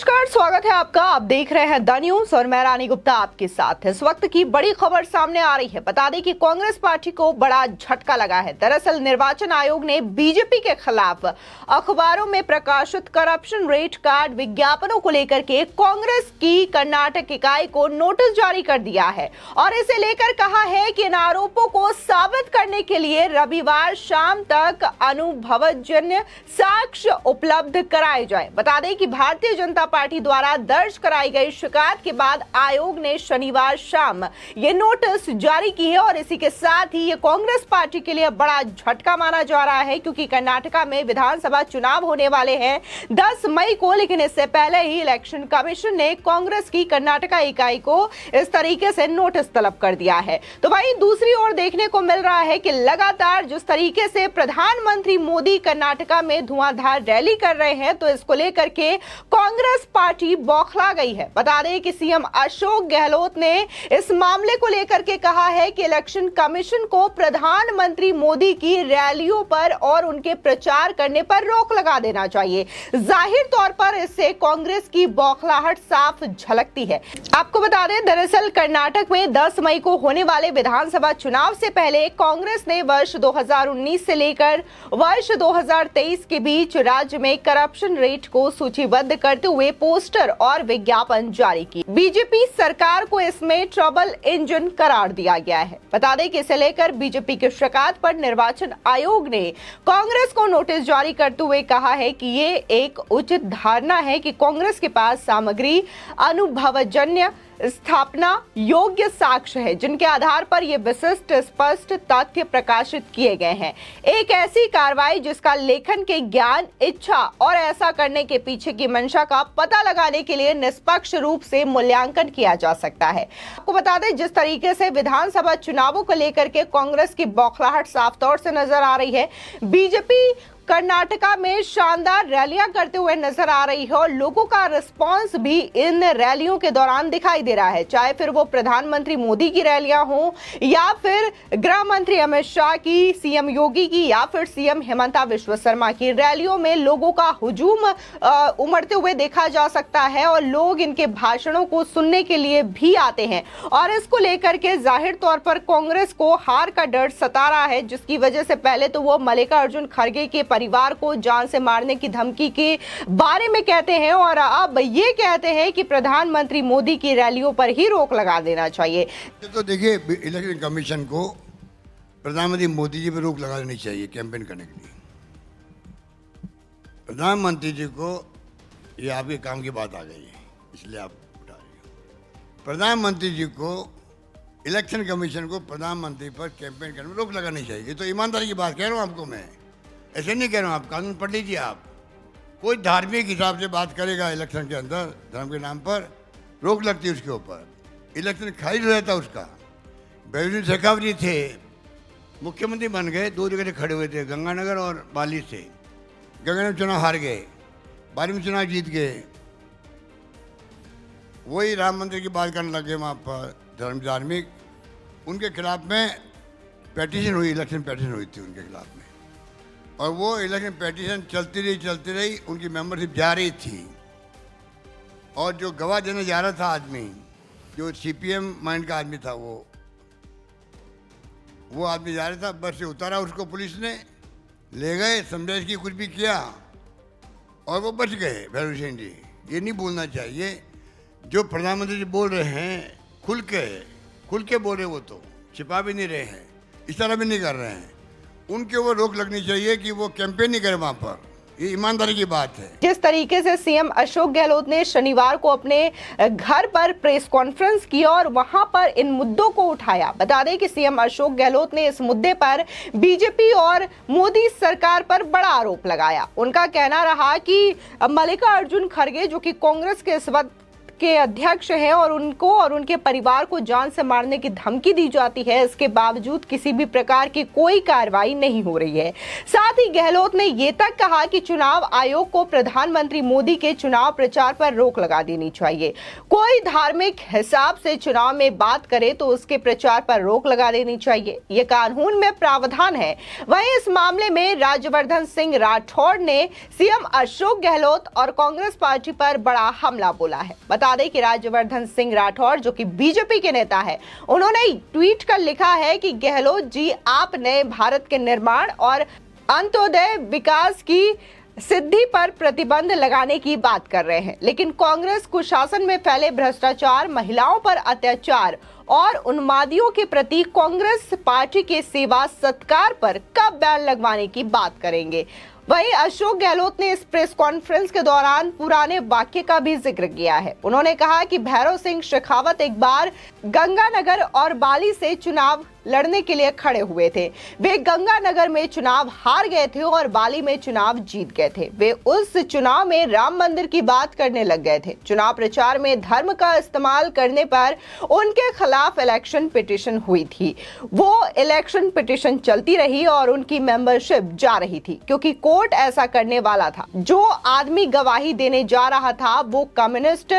नमस्कार, स्वागत है आपका। आप देख रहे हैं द न्यूज और मैं रानी गुप्ता आपके साथ। इस वक्त की बड़ी खबर सामने आ रही है। बता दें कि कांग्रेस पार्टी को बड़ा झटका लगा है। दरअसल निर्वाचन आयोग ने बीजेपी के खिलाफ अखबारों में प्रकाशित करप्शन रेट कार्ड विज्ञापनों को लेकर के कांग्रेस की कर्नाटक इकाई को नोटिस जारी कर दिया है और इसे लेकर कहा है कि इन आरोपों को साबित करने के लिए रविवार शाम तक अनुभवजन्य साक्ष्य उपलब्ध कराए जाए। बता दें कि भारतीय जनता पार्टी द्वारा दर्ज कराई गई शिकायत के बाद आयोग ने शनिवार शाम ये नोटिस जारी की है और इसी के साथ ही ये कांग्रेस पार्टी के लिए बड़ा झटका माना जा रहा है, क्योंकि कर्नाटका में विधानसभा चुनाव होने वाले हैं 10 मई को। लेकिन इससे पहले ही इलेक्शन कमीशन ने कांग्रेस की कर्नाटका इकाई को इस तरीके से नोटिस तलब कर दिया है। तो वहीं दूसरी ओर देखने को मिल रहा है कि लगातार जिस तरीके से प्रधानमंत्री मोदी कर्नाटका में धुआंधार रैली कर रहे हैं, तो इसको लेकर के कांग्रेस पार्टी बौखला गई है। बता दें कि सीएम अशोक गहलोत ने इस मामले को लेकर के कहा है कि इलेक्शन कमीशन को प्रधानमंत्री मोदी की रैलियों पर और उनके प्रचार करने पर रोक लगा देना चाहिए। जाहिर तौर पर इससे कांग्रेस की बौखलाहट साफ झलकती है। आपको बता दें, दरअसल कर्नाटक में 10 मई को होने वाले विधानसभा चुनाव से पहले कांग्रेस ने वर्ष 2019 से लेकर वर्ष 2023 के बीच राज्य में करप्शन रेट को सूचीबद्ध करते हुए पोस्टर और विज्ञापन जारी की। बीजेपी सरकार को इसमें ट्रबल इंजन करार दिया गया है। बता दें कि इसे लेकर बीजेपी की शिकायत पर निर्वाचन आयोग ने कांग्रेस को नोटिस जारी करते हुए कहा है कि ये एक उचित धारणा है कि कांग्रेस के पास सामग्री अनुभवजन्य स्थापना योग्य साक्ष्य है, जिनके आधार पर ये विशिष्ट स्पष्ट तथ्य प्रकाशित किए गए हैं। एक ऐसी कार्रवाई जिसका लेखन के ज्ञान, इच्छा और ऐसा करने के पीछे की मंशा का पता लगाने के लिए निष्पक्ष रूप से मूल्यांकन किया जा सकता है। आपको बता दें, जिस तरीके से विधानसभा चुनावों को लेकर के कांग्रेस की बौखलाहट साफ तौर से नजर आ रही है। बीजेपी कर्नाटका में शानदार रैलियां करते हुए नजर आ रही है और लोगों का रिस्पांस भी इन रैलियों के दौरान दिखाई दे रहा है, चाहे फिर वो प्रधानमंत्री मोदी की रैलियां हो या फिर गृह मंत्री अमित शाह की, सीएम योगी की या फिर सीएम हेमंता विश्व शर्मा की रैलियों में लोगों का हुजूम उमड़ते हुए देखा जा सकता है और लोग इनके भाषणों को सुनने के लिए भी आते हैं। और इसको लेकर के जाहिर तौर पर कांग्रेस को हार का डर सता रहा है, जिसकी वजह से पहले तो वो मल्लिकार्जुन खड़गे के परिवार को जान से मारने की धमकी के बारे में कहते हैं और अब ये कहते हैं कि प्रधानमंत्री मोदी की रैलियों पर ही रोक लगा देना चाहिए। तो देखिए, इलेक्शन कमीशन को प्रधानमंत्री मोदी जी पर रोक लगा देनी चाहिए कैंपेन करने के लिए। प्रधानमंत्री जी को ये आपके काम की बात आ गई है, इसलिए आप उठा रहे हो। प्रधानमंत्री जी को इलेक्शन कमीशन को प्रधानमंत्री पर कैंपेन करने में रोक लगानी चाहिए। तो ईमानदारी की बात कह रहा हूँ आपको, मैं ऐसे नहीं कह रहा हूँ। आप कानून पढ़ लीजिए। आप कोई धार्मिक हिसाब से बात करेगा इलेक्शन के अंदर, धर्म के नाम पर रोक लगती है उसके ऊपर, इलेक्शन खारिज हो जाता उसका। बेनजीर शेखावत थे, मुख्यमंत्री बन गए, 2 जगह खड़े हुए थे, गंगानगर और बाली से। गंगानगर में चुनाव हार गए, बाली में चुनाव जीत गए। वही राम मंदिर की बात करने लगे वहाँ पर, धार्मिक। उनके खिलाफ में पेटिशन हुई, इलेक्शन पेटिशन हुई थी उनके खिलाफ में, और वो इलेक्शन पेटिशन चलती रही, उनकी मेंबरशिप जा रही थी। और जो गवाह देने जा रहा था आदमी, जो सीपीएम माइंड का आदमी था, वो आदमी जा रहा था, बस से उतारा उसको पुलिस ने, ले गए, समझाइश की कुछ भी किया और वो बच गए। भैरव सिंह जी, ये नहीं बोलना चाहिए। जो प्रधानमंत्री जी बोल रहे हैं खुल के बोल रहे, वो तो छिपा भी नहीं रहे हैं, इस तरह भी नहीं कर रहे हैं। उनके ऊपर रोक लगनी चाहिए कि वो कैंपेन नहीं करे वहां पर। ये ईमानदारी की बात है। जिस तरीके से सीएम अशोक गहलोत ने शनिवार को अपने घर पर प्रेस कॉन्फ्रेंस की और वहां पर इन मुद्दों को उठाया। बता दें कि सीएम अशोक गहलोत ने इस मुद्दे पर बीजेपी और मोदी सरकार पर बड़ा आरोप लगाया। उनका कहना रहा कि मल्लिकार्जुन खड़गे, जो कि कांग्रेस के इस वक्त के अध्यक्ष हैं और उनको और उनके परिवार को जान से मारने की धमकी दी जाती है, इसके बावजूद किसी भी प्रकार की कोई कार्रवाई नहीं हो रही है। साथ ही गहलोत ने ये तक कहा कि चुनाव आयोग को प्रधानमंत्री मोदी के चुनाव प्रचार पर रोक लगा देनी चाहिए। कोई धार्मिक हिसाब से चुनाव में बात करे तो उसके प्रचार पर रोक लगा देनी चाहिए, ये कानून में प्रावधान है। वहीं इस मामले में राज्यवर्धन सिंह राठौड़ ने सीएम अशोक गहलोत और कांग्रेस पार्टी पर बड़ा हमला बोला है। बता दें कि राज्यवर्धन सिंह राठौड़ जो कि बीजेपी के नेता है, उन्होंने ट्वीट कर लिखा है कि गहलोत जी, आप नए भारत के निर्माण और अंत्योदय विकास की सिद्धि पर प्रतिबंध लगाने की बात कर रहे हैं, लेकिन कांग्रेस कुशासन में फैले भ्रष्टाचार, महिलाओं पर अत्याचार और उन्मादियों के प्रति कांग्रेस पार्टी के सेवा सत्कार पर कब बैन लगवाने की बात करेंगे। वहीं अशोक गहलोत ने इस प्रेस कॉन्फ्रेंस के दौरान पुराने वाक्य का भी जिक्र किया है। उन्होंने कहा कि भैरव सिंह शेखावत एक बार गंगानगर और बाली से चुनाव लड़ने के लिए खड़े हुए थे। वे गंगानगर में चुनाव हार गए थे और बाली में चुनाव जीत गए थे। वे उस चुनाव में राम मंदिर की बात करने लग गए थे। चुनाव प्रचार में धर्म का इस्तेमाल करने पर उनके खिलाफ इलेक्शन पिटीशन हुई थी। वो इलेक्शन पिटीशन चलती रही और उनकी मेंबरशिप जा रही थी, क्योंकि कोर्ट ऐसा करने वाला था। जो आदमी गवाही देने जा रहा था वो कम्युनिस्ट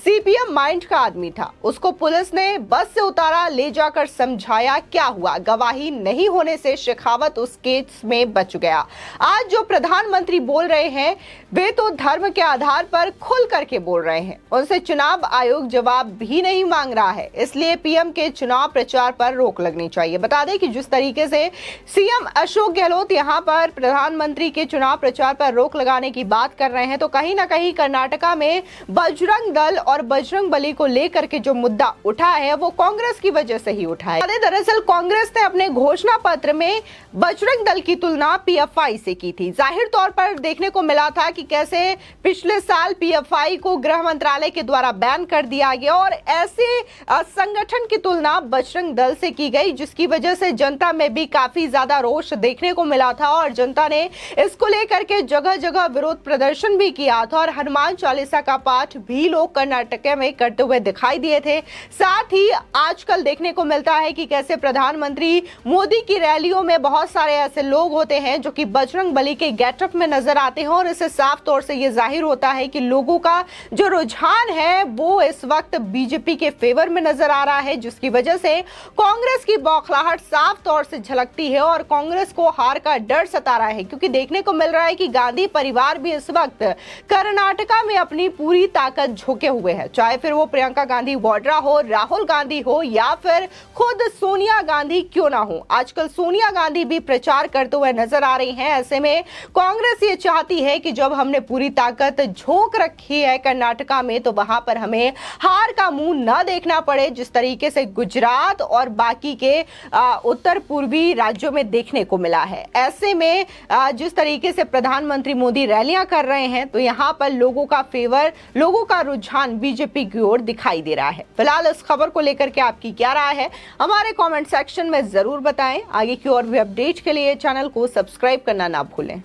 सीपीएम माइंड का आदमी था। उसको पुलिस ने बस से उतारा, ले जाकर समझाया क्या हुआ। गवाही नहीं होने से शेखावत उस केस में बच गया। आज जो प्रधानमंत्री बोल रहे हैं वे तो धर्म के आधार पर खुल करके बोल रहे हैं। उनसे चुनाव आयोग जवाब भी नहीं मांग रहा है, इसलिए पीएम के चुनाव प्रचार पर रोक लगनी चाहिए। बता दें कि जिस तरीके से सीएम अशोक गहलोत यहां पर प्रधानमंत्री के चुनाव प्रचार पर रोक लगाने की बात कर रहे हैं, तो कहीं ना कहीं कर्नाटका में बजरंग दल और बजरंग बली को लेकर के जो मुद्दा उठा है वो कांग्रेस की वजह से ही उठा है। दरअसल कांग्रेस ने अपने घोषणा पत्र में बजरंग दल की तुलना पीएफआई से की थी। जाहिर तौर पर देखने को मिला था कि कैसे पिछले साल पीएफआई को गृह मंत्रालय के द्वारा बैन कर दिया गया और ऐसे संगठन की तुलना बजरंग दल से की गई, जिसकी वजह से जनता में भी काफी ज्यादा रोष देखने को मिला था और जनता ने इसको लेकर के जगह जगह विरोध प्रदर्शन भी किया था और हनुमान चालीसा का पाठ भी लोग कर्नाटक में करते हुए दिखाई दिए थे। साथ ही आजकल देखने को मिलता है कि कैसे प्रधानमंत्री मोदी की रैलियों में बहुत सारे ऐसे लोग होते हैं जो कि बजरंग बली के गेटअप में नजर आते हैं और इससे साफ तौर से यह जाहिर होता है कि लोगों का जो रुझान है वो इस वक्त बीजेपी के फेवर में नजर आ रहा है, जिसकी वजह से कांग्रेस की बौखलाहट साफ तौर से झलकती है और कांग्रेस को हार का डर सता रहा है, क्योंकि देखने को मिल रहा है कि गांधी परिवार भी इस वक्त कर्नाटका में अपनी पूरी ताकत झोंके हुए है, चाहे फिर वो प्रियंका गांधी वाड्रा हो, राहुल गांधी हो या फिर खुद सोनिया गांधी क्यों ना हो। आजकल सोनिया गांधी भी प्रचार करते हुए नजर आ रही हैं। ऐसे में कांग्रेस ये चाहती है कि जब हमने पूरी ताकत झोंक रखी है कर्नाटका में तो वहां पर हमें हार का मुंह न देखना पड़े, जिस तरीके से गुजरात और बाकी के उत्तर पूर्वी राज्यों में देखने को मिला है। ऐसे में जिस तरीके से प्रधानमंत्री मोदी रैलियां कर रहे हैं तो यहाँ पर लोगों का फेवर, लोगों का रुझान बीजेपी की ओर दिखाई दे रहा है। फिलहाल इस खबर को लेकर के आपकी क्या राय है हमारे कमेंट सेक्शन में जरूर बताएं। आगे की और भी अपडेट के लिए चैनल को सब्सक्राइब करना ना भूलें।